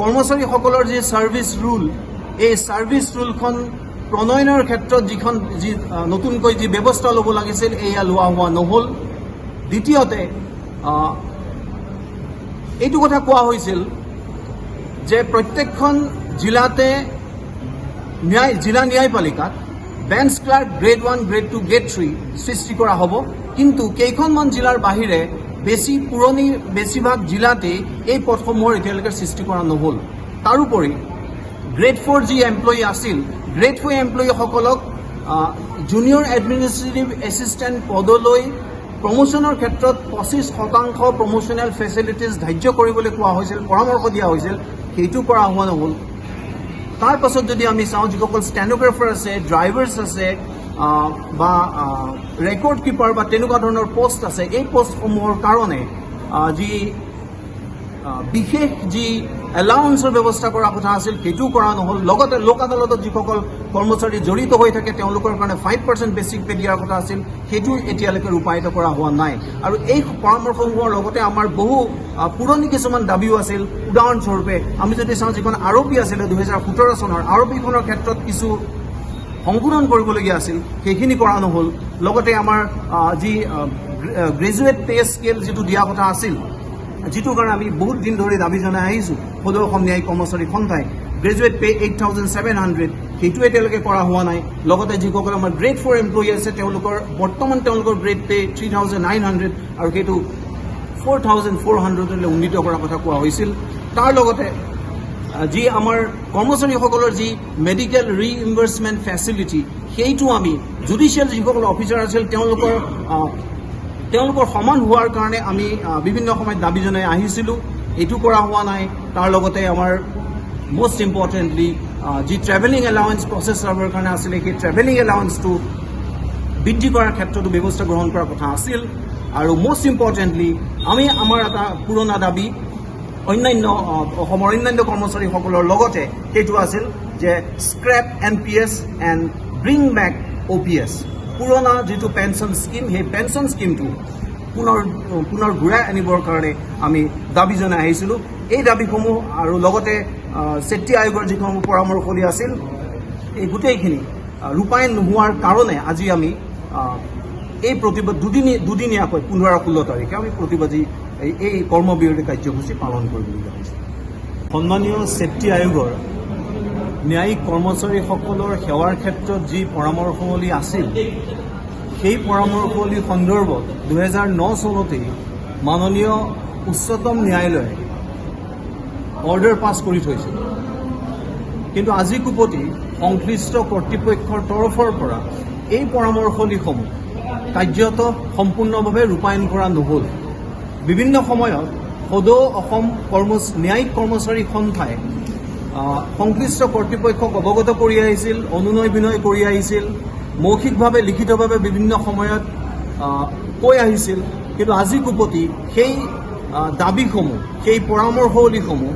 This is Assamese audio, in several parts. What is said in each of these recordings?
কৰ্মচাৰীসকলৰ যি সাৰ্ভিস ৰুল এই সাৰ্ভিস ৰুলখন প্ৰণয়নৰ ক্ষেত্ৰত যি নতুনকৈ যি ব্যৱস্থা ল'ব লাগিছিল এয়া লোৱা হোৱা নহল। দ্বিতীয়তে এইটো কথা কোৱা হৈছিল যে প্ৰত্যেকখন জিলাতে জিলা ন্যায়পালিকাত bench clerk grade 1, grade 2, grade 3 সৃষ্টি কৰা হ'ব, কিন্তু কেইখনমান জিলাৰ বাহিৰে বেছিভাগ জিলাতে এই পদসমূহৰ এতিয়ালৈকে সৃষ্টি কৰা নহল। তাৰোপৰি গ্ৰেড 4 যি এমপ্লয়ী আছিল, গ্ৰেড 4 এমপ্লয়ীসকলক জুনিয়ৰ এডমিনিষ্ট্ৰেটিভ এছিষ্টেণ্ট পদলৈ প্ৰমোশ্যনৰ ক্ষেত্ৰত 25% প্ৰমোশ্যনেল ফেচিলিটিজ ধাৰ্য কৰিবলৈ কোৱা হৈছিল, পৰামৰ্শ দিয়া হৈছিল, সেইটো কৰা হোৱা নহল। তাৰ পাছত যদি আমি চাওঁ, যিসকল ষ্টেনোগ্ৰাফাৰ আছে, ড্ৰাইভাৰ্ছ আছে বা ৰেকৰ্ড কিপাৰ বা তেনেকুৱা ধৰণৰ পোষ্ট আছে, এই পোষ্টসমূহৰ কাৰণে যি বিশেষ যি এলাউন্সৰ ব্যৱস্থা কৰাৰ কথা আছিল সেইটোও কৰা নহল। লগতে লোক আদালতত যিসকল কৰ্মচাৰী জড়িত হৈ থাকে তেওঁলোকৰ কাৰণে 5% বেছিক পে দিয়াৰ কথা আছিল, সেইটো এতিয়ালৈকে ৰূপায়িত কৰা হোৱা নাই। আৰু এই পৰামৰ্শসমূহৰ লগতে আমাৰ বহু পুৰণি কিছুমান দাবীও আছিল। উদাহৰণস্বৰূপে আমি যদি চাওঁ, যিখন আৰপি আছিলে 2017 চনৰ আৰপিখনৰ ক্ষেত্ৰত কিছু সংশোধন কৰিবলগীয়া আছিল, সেইখিনি কৰা নহল। লগতে আমাৰ যি গ্ৰেজুৱেট পে স্কেল যিটো দিয়া কথা আছিল, যিটোৰ কাৰণে আমি বহুত দিন ধৰি দাবী জনাই আহিছোঁ, সদৌ অসম ন্যায়িক কৰ্মচাৰী সন্থাই গ্ৰেজুৱেট পে 8,700 সেইটো এতিয়ালৈকে কৰা হোৱা নাই। লগতে যিসকল আমাৰ গ্ৰেড 4 এমপ্লয়ী আছে বৰ্তমান তেওঁলোকৰ গ্ৰেড পে 3,900 আৰু সেইটো 4,400লৈ উন্নীত কৰাৰ কথা কোৱা হৈছিল। তাৰ লগতে যি আমাৰ কৰ্মচাৰীসকলৰ যি মেডিকেল ৰিইম্বাৰ্চমেণ্ট ফেচিলিটি, সেইটো আমি জুডিচিয়েল যিসকল অফিচাৰ আছিল তেওঁলোকৰ সমান হোৱাৰ কাৰণে আমি বিভিন্ন সময়ত দাবী জনাই আহিছিলোঁ, এইটো কৰা হোৱা নাই। তাৰ লগতে আমাৰ মষ্ট ইম্পৰ্টেণ্টলি যি ট্ৰেভেলিং এলাউন্স প্ৰচেছ চাৰ্ভৰ কাৰণে আছিলে, সেই ট্ৰেভেলিং এলাউন্সটো বৃদ্ধি কৰাৰ ক্ষেত্ৰতো ব্যৱস্থা গ্ৰহণ কৰাৰ কথা আছিল। আৰু মষ্ট ইম্পৰ্টেণ্টলি আমাৰ এটা পুৰণা দাবী অসমৰ অন্যান্য কৰ্মচাৰীসকলৰ লগতে সেইটো আছিল যে scrap NPS and bring back OPS, পুৰণা যিটো পেঞ্চন স্কিম, সেই পেঞ্চন স্কিমটো পুনৰ ঘূৰাই আনিবৰ কাৰণে আমি দাবী জনাই আহিছিলোঁ। এই দাবীসমূহ আৰু লগতে চেত্ৰী আয়োগৰ যিসমূহ পৰামৰ্শলী আছিল, এই গোটেইখিনি ৰূপায়ণ নোহোৱাৰ কাৰণে আজি আমি এই প্ৰতিবাদ দুদিনীয়াকৈ 15 আৰু 16 তাৰিখে আমি প্ৰতিবাদী এই কৰ্মবিৰতি কাৰ্যসূচী পালন কৰিবলগীয়া হৈছে। সন্মানীয় চেত্ৰী আয়োগৰ ন্যায়িক কৰ্মচাৰীসকলৰ সেৱাৰ ক্ষেত্ৰত যি পৰামৰ্শৱলী আছিল, সেই পৰামৰ্শৱলী সন্দৰ্ভত 2009 চনতেই মাননীয় উচ্চতম ন্যায়ালয়ে অৰ্ডাৰ পাছ কৰি থৈছিল, কিন্তু আজি কুপতি সংশ্লিষ্ট কৰ্তৃপক্ষৰ তৰফৰ পৰা এই পৰামৰ্শৱলীসমূহ কাৰ্যত সম্পূৰ্ণভাৱে ৰূপায়ণ কৰা নহল। বিভিন্ন সময়ত সদৌ অসম ন্যায়িক কৰ্মচাৰী সন্থাই সংশ্লিষ্ট কৰ্তৃপক্ষক অৱগত কৰি আহিছিল, অনুনয় বিনয় কৰি আহিছিল, মৌখিকভাৱে লিখিতভাৱে বিভিন্ন সময়ত কৈ আহিছিল, কিন্তু আজি কুপতি সেই দাবীসমূহ, সেই পৰামৰ্শৱলীসমূহ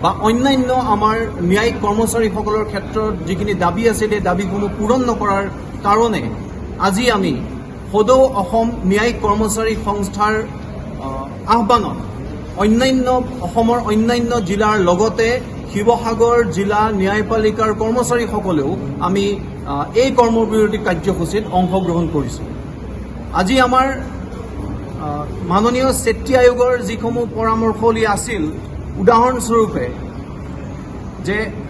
বা অন্যান্য আমাৰ ন্যায়িক কৰ্মচাৰীসকলৰ ক্ষেত্ৰত যিখিনি দাবী আছিল, এই দাবীসমূহ পূৰণ নকৰাৰ কাৰণে আজি আমি সদৌ অসম ন্যায়িক কৰ্মচাৰী সংস্থাৰ আহ্বানত অসমৰ অন্যান্য জিলাৰ লগতে শিৱসাগৰ জিলা ন্যায়পালিকাৰ কৰ্মচাৰীসকলেও আমি এই কৰ্মবিৰতি কাৰ্যসূচীত অংশগ্ৰহণ কৰিছোঁ। আজি আমাৰ মাননীয় চেত্ৰী আয়োগৰ যিসমূহ পৰামৰ্শৱলী আছিল, উদাহৰণস্বৰূপে যে